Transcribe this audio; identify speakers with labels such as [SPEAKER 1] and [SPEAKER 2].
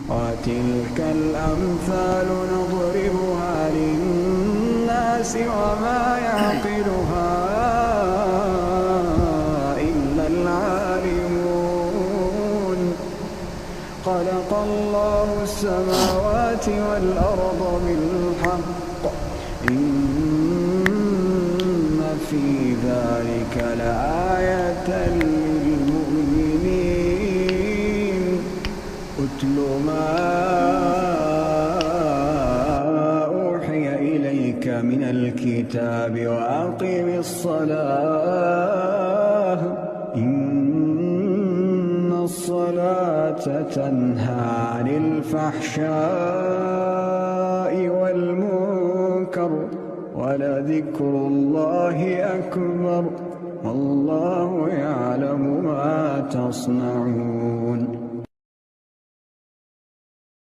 [SPEAKER 1] وتلك الأمثال نضربها للناس وما يعقلها إلا العالمون. خلق الله السماوات والأرض بالحق إن في ذلك لآية للمؤمنين. اتل ما أوحي إليك من الكتاب وأقم الصلاة إن الصلاة تنهى عن الفحشاء والمنكر ولذكر الله أكبر والله يعلم ما تصنعون.